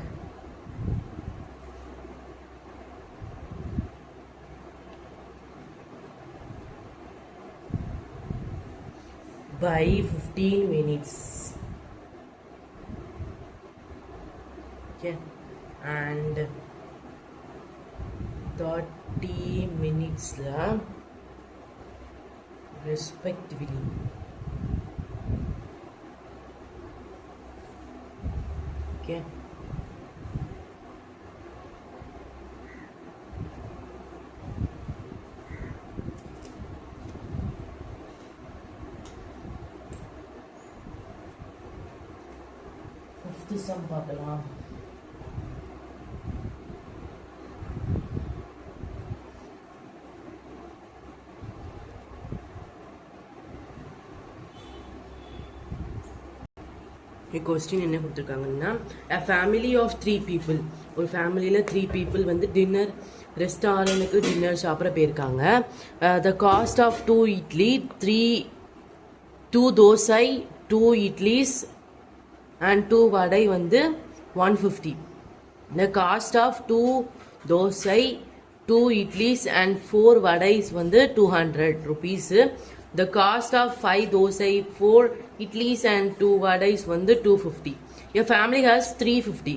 S1: by 15 minutes. Okay, and 30 minutes respectively. Okay, fifth sum பார்க்கலாம். கொஸ்டின் என்ன கொடுத்துருக்காங்கன்னா, a family of 3 people, ஒரு ஃபேமிலியில் 3 people வந்து டின்னர் ரெஸ்டாரண்ட்டுக்கு டின்னர் சாப்பிட போயிருக்காங்க. the cost of 2 idli 2 dosa 2 idlis and 2 வடை வந்து 150. the cost of 2 dosa 2 idlis and 4 வடைஸ் வந்து 200 rupees. the cost of 5 dosa 4 idlis and 2 வடைஸ் வந்து 250. A family has 350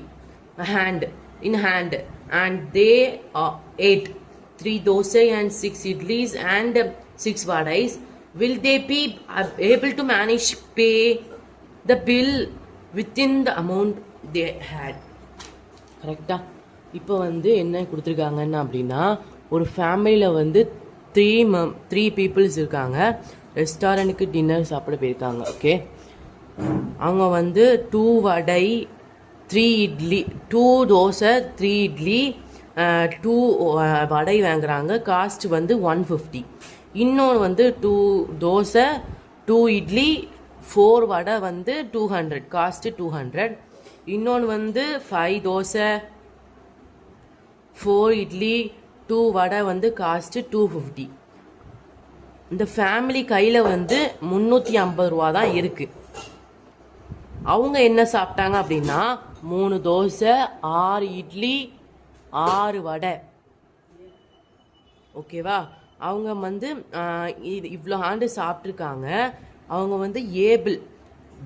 S1: in hand, and they ate 3 dosai and 6 idlis and 6 vadais. Will they be able to manage pay the bill within the amount they had? கரெக்டா? இப்போ வந்து என்ன கொடுத்துருக்காங்கன்னா அப்படின்னா, ஒரு ஃபேமிலியில் வந்து த்ரீ பீப்புள்ஸ் இருக்காங்க. ரெஸ்டாரண்ட்டுக்கு டின்னர் சாப்பிட போயிருக்காங்க. ஓகே, அவங்க வந்து 2 வடை 3 இட்லி 2 தோசை 3 இட்லி 2 வடை வாங்குறாங்க. காஸ்ட் வந்து 150. இன்னொன்று வந்து 2 தோசை 2 இட்லி 4 வடை வந்து 200, காஸ்ட்டு 200. இன்னொன்று வந்து 5 தோசை 4 இட்லி 2 வடை வந்து காஸ்ட்டு 250. இந்த ஃபேமிலி கையில் வந்து 350 ரூபா தான் இருக்குது. அவங்க என்ன சாப்பிட்டாங்க அப்படின்னா 3 தோசை 6 இட்லி 6 வடை. ஓகேவா? அவங்க வந்து இவ்வளோ ஆண்டு சாப்பிட்ருக்காங்க. அவங்க வந்து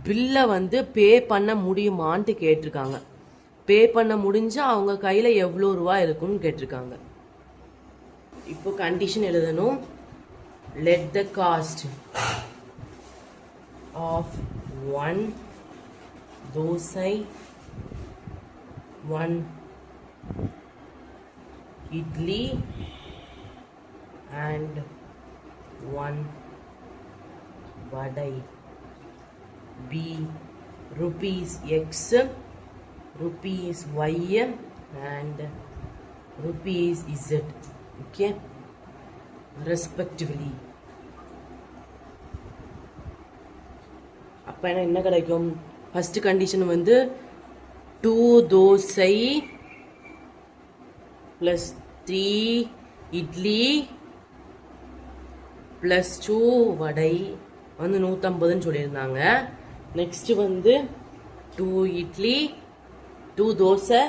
S1: பில்லை வந்து பே பண்ண முடியுமான்ட்டு கேட்டிருக்காங்க. பே பண்ண முடிஞ்சால் அவங்க கையில் எவ்வளோ ரூபா இருக்குன்னு கேட்டிருக்காங்க. இப்போ கண்டிஷன் எழுதணும். Let the cost of 1 dosa 1 idli and 1 vadai be rupees X, rupees Y and rupees Z. Okay, respectively. அப்போ என்ன கிடைக்கும்? ஃபர்ஸ்ட் கண்டிஷன் வந்து 2 தோசை ப்ளஸ் 3 இட்லி ப்ளஸ் 2 வடை வந்து 150ன்னு சொல்லியிருந்தாங்க. நெக்ஸ்ட்டு வந்து 2 இட்லி 2 தோசை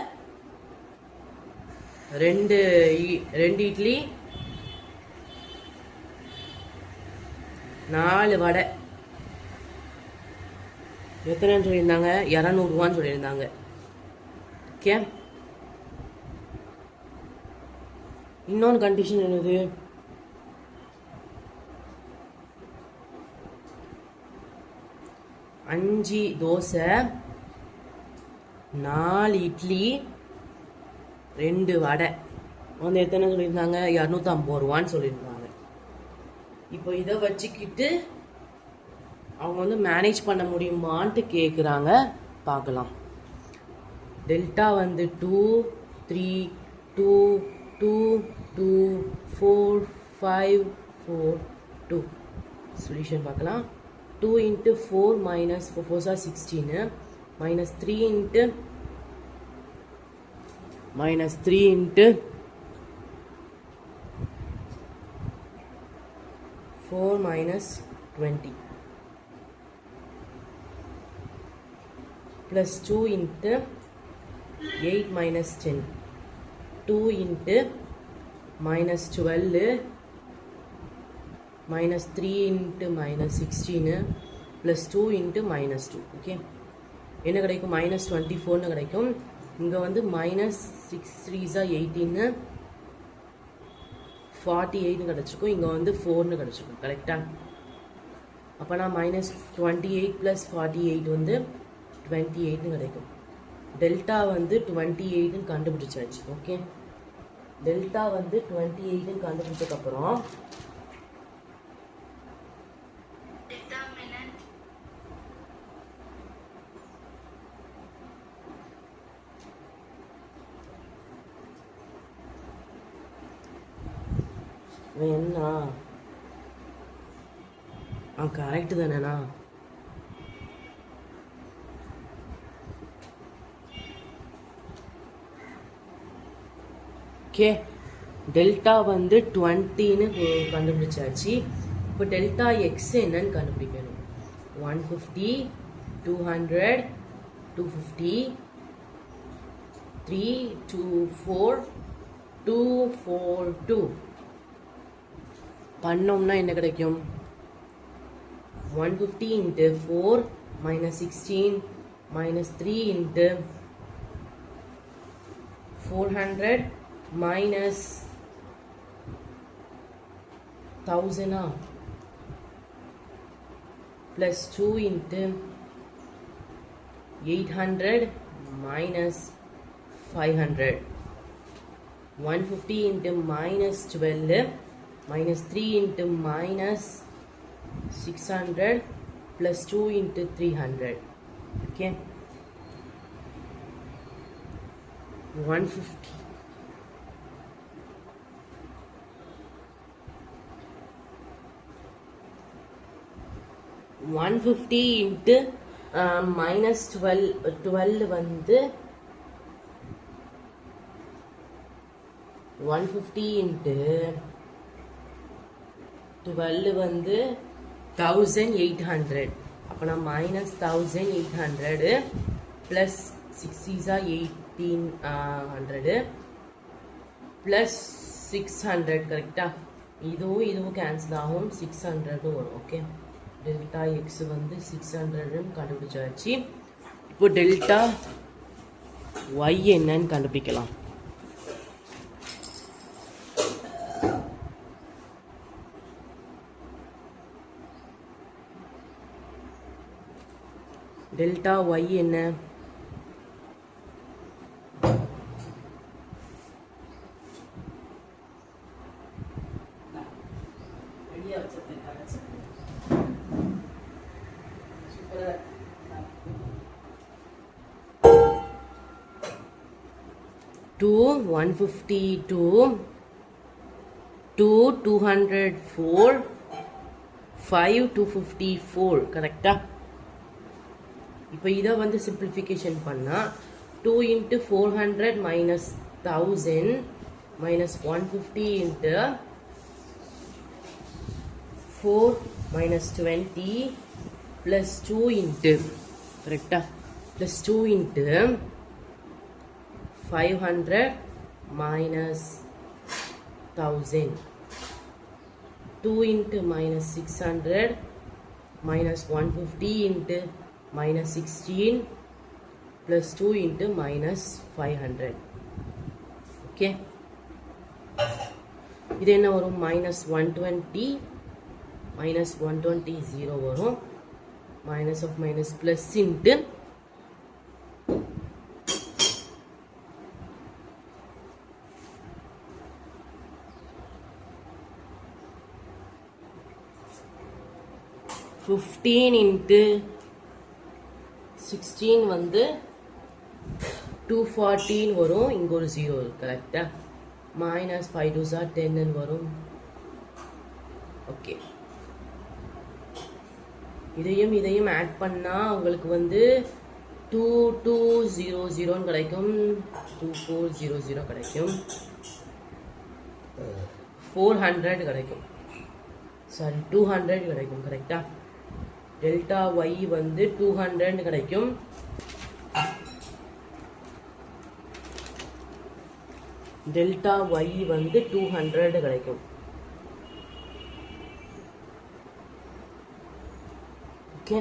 S1: 2 இட்லி 4 வடை எத்தனைன்னு சொல்லியிருந்தாங்க? 200 ரூபான்னு சொல்லியிருந்தாங்க. ஓகே, இன்னொன்று கண்டிஷன் என்னது? 5 தோசை 4 இட்லி 2 வடை வந்து எத்தனை சொல்லியிருந்தாங்க? 250 ரூபான்னு சொல்லியிருந்தாங்க. இப்போ இதை வச்சுக்கிட்டு அவங்க வந்து மேனேஜ் பண்ண முடியுமான்ட்டு கேட்குறாங்க. பார்க்கலாம். டெல்டா வந்து 2 3 2 2 2 4 5 4 2. சொல்யூஷன் பார்க்கலாம். 2 into 4 minus 4 4 are 16 minus 3 into 4 minus 20 plus 2 into 8 minus 10 2 into minus 12 minus 3 into minus 16 plus 2 into minus 2. Okay, என்ன கிடைக்கும்? minus 24ன்னு கிடைக்கும். இங்கே வந்து minus 6 3s are 18 48ன்னு கிடச்சிருக்கும். இங்கே வந்து 4ன்னு கிடச்சிருக்கும். கரெக்டாக? அப்போ நான் minus 28 plus 48 வந்து 28ன்னு கிடைக்கும். டெல்டா வந்து 28ன்னு கண்டுபிடிச்சாச்சு. ஓகே, டெல்டா வந்து 28ன்னு கண்டுபிடிச்சதுக்கப்புறம் என்ன கரெக்டு தானேண்ணா? ஓகே, டெல்டா வந்து 20ன்னு கண்டுபிடிச்சாச்சு. இப்போ டெல்டா எக்ஸ் என்னன்னு கண்டுபிடிக்கணும். 150 200 250 3 2 4 2 4 2 பண்ணோம்னா என்ன கிடைக்கும்? 150 into 4 minus 16 minus 3 into 400 minus 1000 plus 2 into 800 minus 500. 150 into minus 12 minus 3 into minus 600 plus 2 into 300. Okay, 150 into minus 12 வந்து 150 into 12 வந்து 1800. அப்பனா minus 1800 plus 6 is 1800 plus 600 கரெக்டா? இதுவும் கேன்சல் ஆகும், 600 வரும். ஓகே, டெல்டா எக்ஸ் வந்து 600 கண்டுபிடிச்சாச்சு. இப்போ டெல்டா ஒய் என்னன்னு கண்டுபிடிக்கலாம். டெல்டா ஒய் என்ன? Two 152 2 204 5 254 கரெக்டா? இப்போ இதை வந்து சிம்பிளிஃபிகேஷன் பண்ணால் 2 into 400 minus 1000 minus 150 into 4 minus 20 plus 2 into கரெக்டா plus 2 into 500 minus 1000 2 into minus 600 minus 150 into minus 16 plus 2 into minus 500. Okay, இது என்ன வரும்? minus 120 minus 120 0 வரும். minus of minus plus into into 16 வந்து 214 வரும். இங்க ஒரு 0 கரெக்டா? minus 5 2s are 10 வரும். ஓகே, இதையும் ஆட் பண்ணா உங்களுக்கு வந்து 2200 கிடைக்கும், 2400 கிடைக்கும், 400 கிடைக்கும், சாரி 200 கிடைக்கும். கரெக்டா? டெல்டா ஒய் வந்து 200 கிடைக்கும். டெல்டா ஒய் வந்து 200 கிடைக்கும். ஓகே,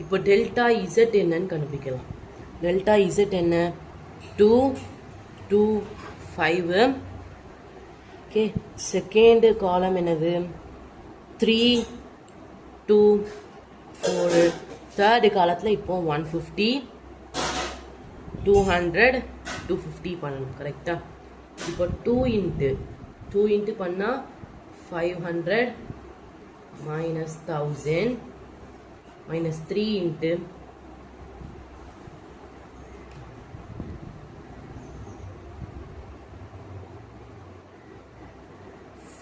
S1: இப்போ டெல்டா இசட் என்னன்னு கண்டுபிடிக்கலாம். டெல்டா இசட் என்ன? 2 2 5. ஓகே, செகண்ட் காலம் என்னது? 3 2 4. தேர்டு காலத்தில் இப்போ 150 200 250 பண்ணணும். கரெக்டா? இப்போ 2 into பண்ணால் 500 minus 1000 minus 3 into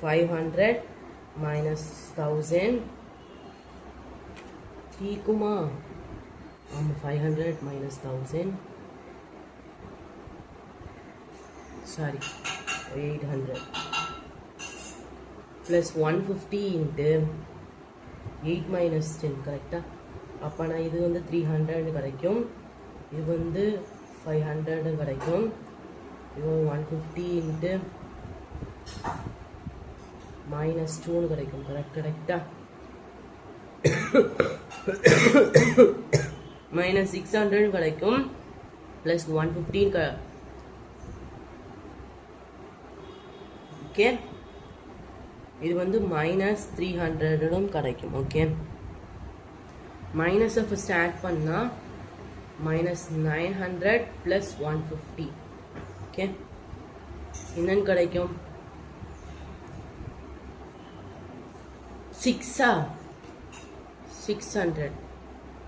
S1: 500 minus 1000 ஈக்குமா? ஆமாம், 500 minus 1000 sorry 800 plus 150 into 8 minus 10 கரெக்டா? அப்போ நான் இது வந்து 300 கிடைக்கும், இது வந்து 500 கிடைக்கும், இது 150 into minus 2 கிடைக்கும். கரெக்டா? மைனஸ் 600 கிடைக்கும் ப்ளஸ் 115 ஓகே. இது வந்து மைனஸ் 300 கிடைக்கும். ஓகே, மைனஸை ஃபஸ்ட் ஆட் பண்ணால் மைனஸ் 900 ப்ளஸ் 150. ஓகே, என்னன்னு கிடைக்கும்? 600.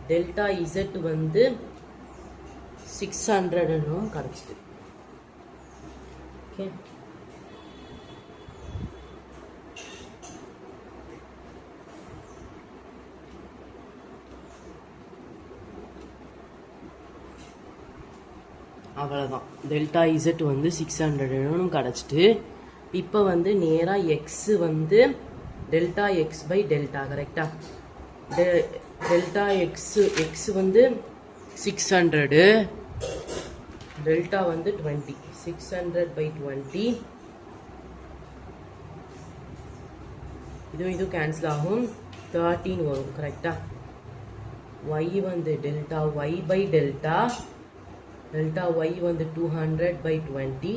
S1: டெல்டா இசட் வந்து 600 கிடைச்சிது. ஓகே, அவ்வளோதான். டெல்டா இசட் வந்து 600 கிடச்சிட்டு இப்போ வந்து நேராக எக்ஸ் வந்து டெல்டா எக்ஸ் பை டெல்டா கரெக்டா? டெல்டா எக்ஸ் வந்து 600, டெல்டா வந்து 20. 600 by 20 இது கேன்சல் ஆகும், 13 வரும் கரெக்டா? y வந்து delta y by delta y வந்து 200 by 20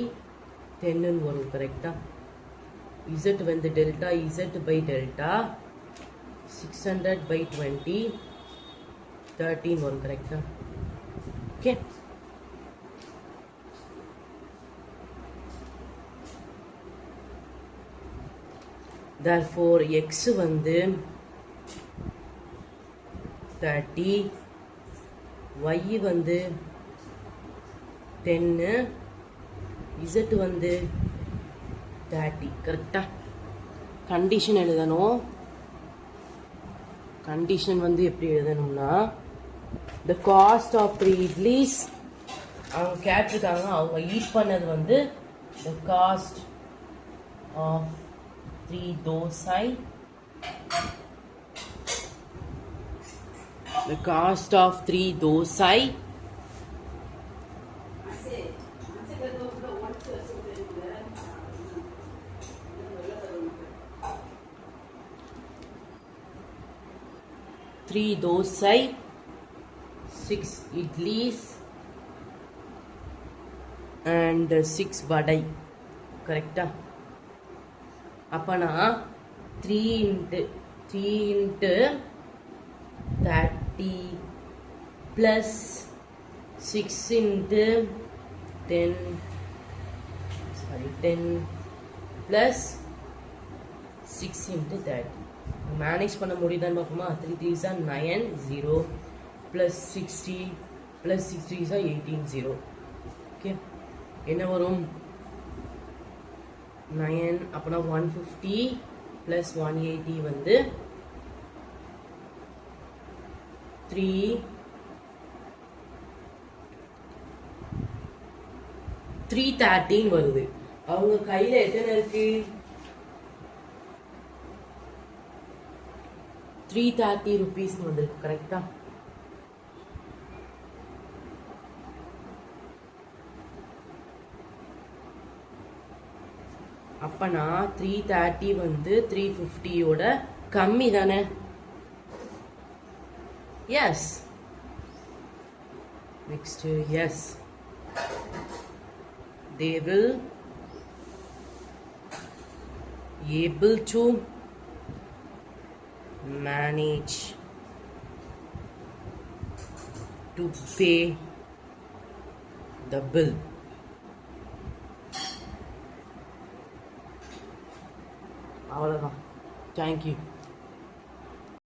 S1: 10 வரும் கரெக்டா? z வந்து delta z by delta 600 by 20 13 வரும் கரெக்டா? ஓகே, therefore x வந்து 30, y வந்து 10, z வந்து 30 கரெக்டா? கண்டிஷன் எழுதணும். கண்டிஷன் வந்து எப்படி எழுதணும்னா, the cost of 3 idlis அவங்க கேட்டிருக்காங்க, அவங்க ஈட் பண்ணது வந்து the cost of 3 dosai, the cost of 3 dosai three dosai, 6 idlis and 6 vadai கரெக்டா? அப்பனா 3 into 30 plus 6 into 10 plus 6 into 30 manage பண்ண முடியுதான்னு பார்ப்போமா? 3 3s are 9 0 plus 60 plus 6 3s are 18 0. Okay, என்ன வரும்? 9 அப்பனா 150 plus 180 வந்து 313 வருது. அவங்க கையில எத்தனை இருக்கு? 330 rupees வந்திருக்கு கரெக்டா? அப்பனா 330 வந்து 350 கம்மி தானே? Yes. Next yes, they will able to manage to pay the bill. அவ்வளோதான். தேங்க்யூ.